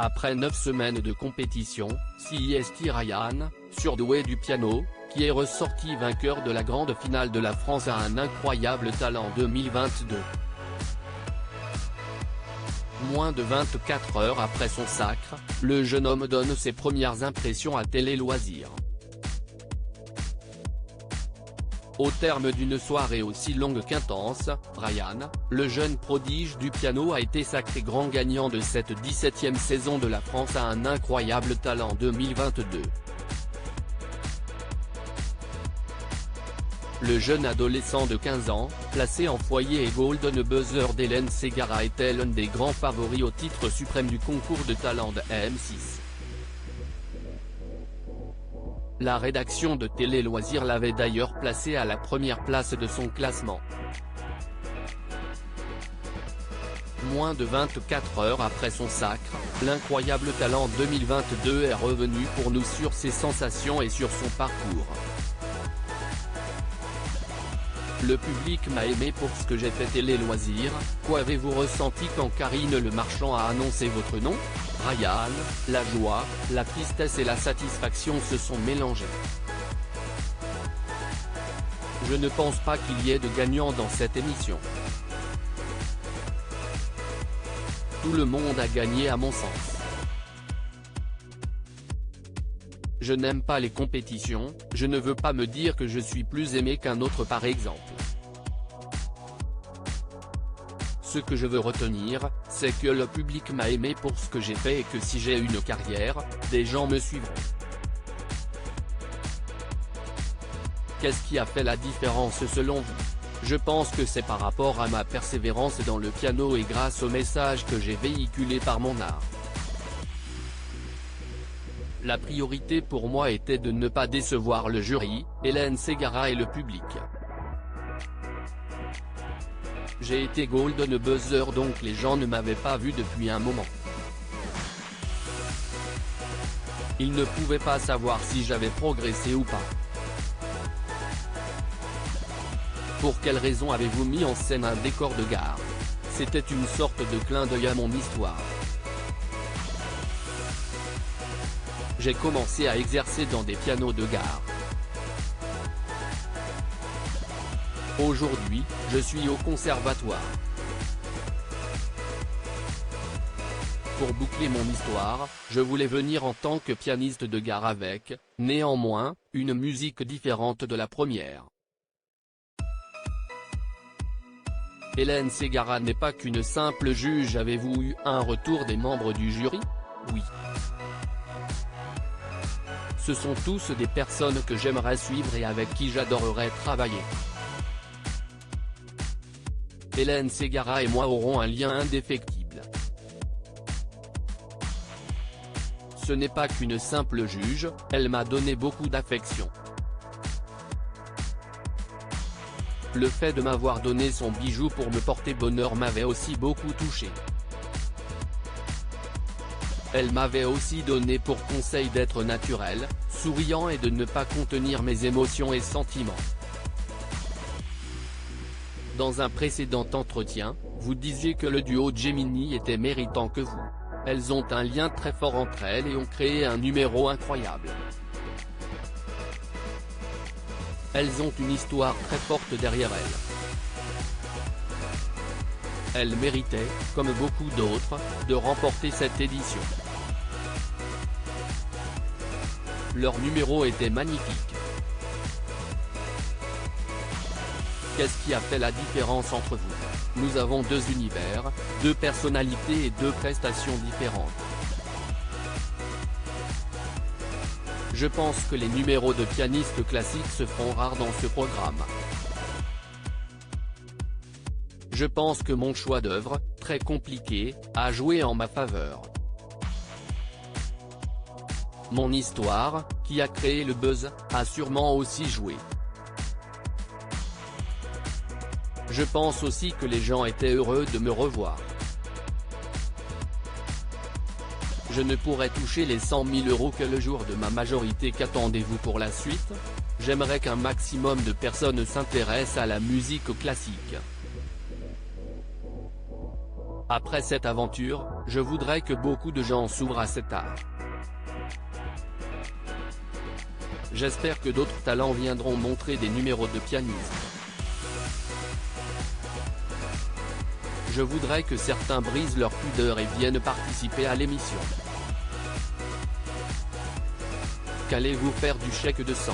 Après 9 semaines de compétition, c'est Ryan, surdoué du piano, qui est ressorti vainqueur de la grande finale de la France a un incroyable talent 2022. Moins de 24 heures après son sacre, le jeune homme donne ses premières impressions à Télé Loisirs. Au terme d'une soirée aussi longue qu'intense, Ryan, le jeune prodige du piano a été sacré grand gagnant de cette 17e saison de la France a un incroyable talent 2022. Le jeune adolescent de 15 ans, placé en foyer et Golden Buzzer d'Hélène Ségara était l'un des grands favoris au titre suprême du concours de talent de M6. La rédaction de Télé Loisirs l'avait d'ailleurs placé à la première place de son classement. Moins de 24 heures après son sacre, l'incroyable talent 2022 est revenu pour nous sur ses sensations et sur son parcours. Le public m'a aimé pour ce que j'ai fait Télé Loisirs. Quoi avez-vous ressenti quand Karine Le Marchand a annoncé votre nom? Ryan, la joie, la tristesse et la satisfaction se sont mélangées. Je ne pense pas qu'il y ait de gagnant dans cette émission. Tout le monde a gagné à mon sens. Je n'aime pas les compétitions, je ne veux pas me dire que je suis plus aimé qu'un autre par exemple. Ce que je veux retenir, c'est que le public m'a aimé pour ce que j'ai fait et que si j'ai une carrière, des gens me suivront. Qu'est-ce qui a fait la différence selon vous? Je pense que c'est par rapport à ma persévérance dans le piano et grâce au message que j'ai véhiculé par mon art. La priorité pour moi était de ne pas décevoir le jury, Hélène Ségara et le public. J'ai été Golden Buzzer donc les gens ne m'avaient pas vu depuis un moment. Ils ne pouvaient pas savoir si j'avais progressé ou pas. Pour quelle raison avez-vous mis en scène un décor de gare? C'était une sorte de clin d'œil à mon histoire. J'ai commencé à exercer dans des pianos de gare. Aujourd'hui, je suis au conservatoire. Pour boucler mon histoire, je voulais venir en tant que pianiste de gare avec, néanmoins, une musique différente de la première. Hélène Ségara n'est pas qu'une simple juge. Avez-vous eu un retour des membres du jury? Oui. Ce sont tous des personnes que j'aimerais suivre et avec qui j'adorerais travailler. Hélène Ségara et moi aurons un lien indéfectible. Ce n'est pas qu'une simple juge, elle m'a donné beaucoup d'affection. Le fait de m'avoir donné son bijou pour me porter bonheur m'avait aussi beaucoup touché. Elle m'avait aussi donné pour conseil d'être naturel, souriant et de ne pas contenir mes émotions et sentiments. Dans un précédent entretien, vous disiez que le duo Gemini était méritant que vous. Elles ont un lien très fort entre elles et ont créé un numéro incroyable. Elles ont une histoire très forte derrière elles. Elles méritaient, comme beaucoup d'autres, de remporter cette édition. Leur numéro était magnifique. Qu'est-ce qui a fait la différence entre vous? Nous avons deux univers, deux personnalités et deux prestations différentes. Je pense que les numéros de pianistes classiques se font rares dans ce programme. Je pense que mon choix d'œuvre, très compliqué, a joué en ma faveur. Mon histoire, qui a créé le buzz, a sûrement aussi joué. Je pense aussi que les gens étaient heureux de me revoir. Je ne pourrai toucher les 100 000 € que le jour de ma majorité. Qu'attendez-vous pour la suite? J'aimerais qu'un maximum de personnes s'intéressent à la musique classique. Après cette aventure, je voudrais que beaucoup de gens s'ouvrent à cet art. J'espère que d'autres talents viendront montrer des numéros de pianiste. Je voudrais que certains brisent leur pudeur et viennent participer à l'émission. Qu'allez-vous faire du chèque de 100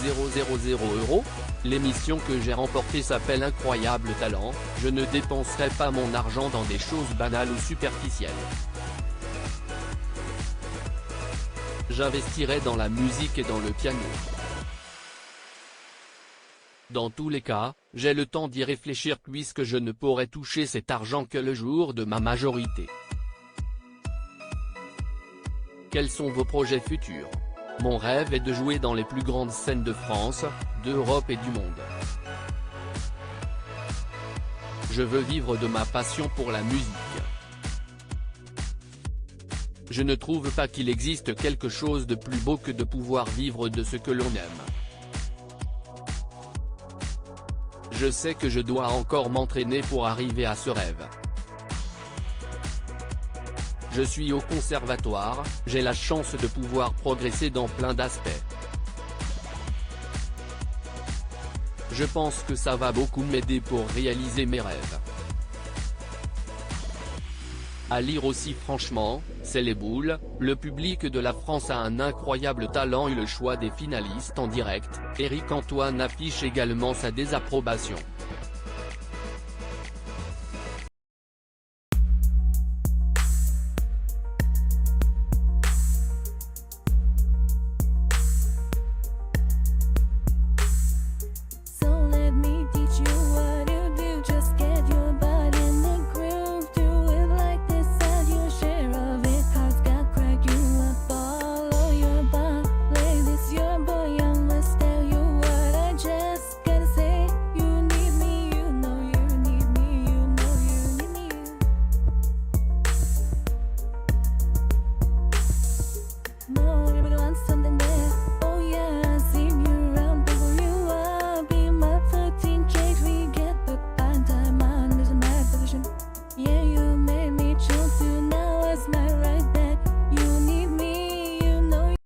000 €? L'émission que j'ai remportée s'appelle Incroyable Talent, je ne dépenserai pas mon argent dans des choses banales ou superficielles. J'investirai dans la musique et dans le piano. Dans tous les cas, j'ai le temps d'y réfléchir puisque je ne pourrai toucher cet argent que le jour de ma majorité. Quels sont vos projets futurs? Mon rêve est de jouer dans les plus grandes scènes de France, d'Europe et du monde. Je veux vivre de ma passion pour la musique. Je ne trouve pas qu'il existe quelque chose de plus beau que de pouvoir vivre de ce que l'on aime. Je sais que je dois encore m'entraîner pour arriver à ce rêve. Je suis au conservatoire, j'ai la chance de pouvoir progresser dans plein d'aspects. Je pense que ça va beaucoup m'aider pour réaliser mes rêves. À lire aussi franchement, c'est les boules, le public de la France a un incroyable talent et le choix des finalistes en direct, Éric Antoine affiche également sa désapprobation.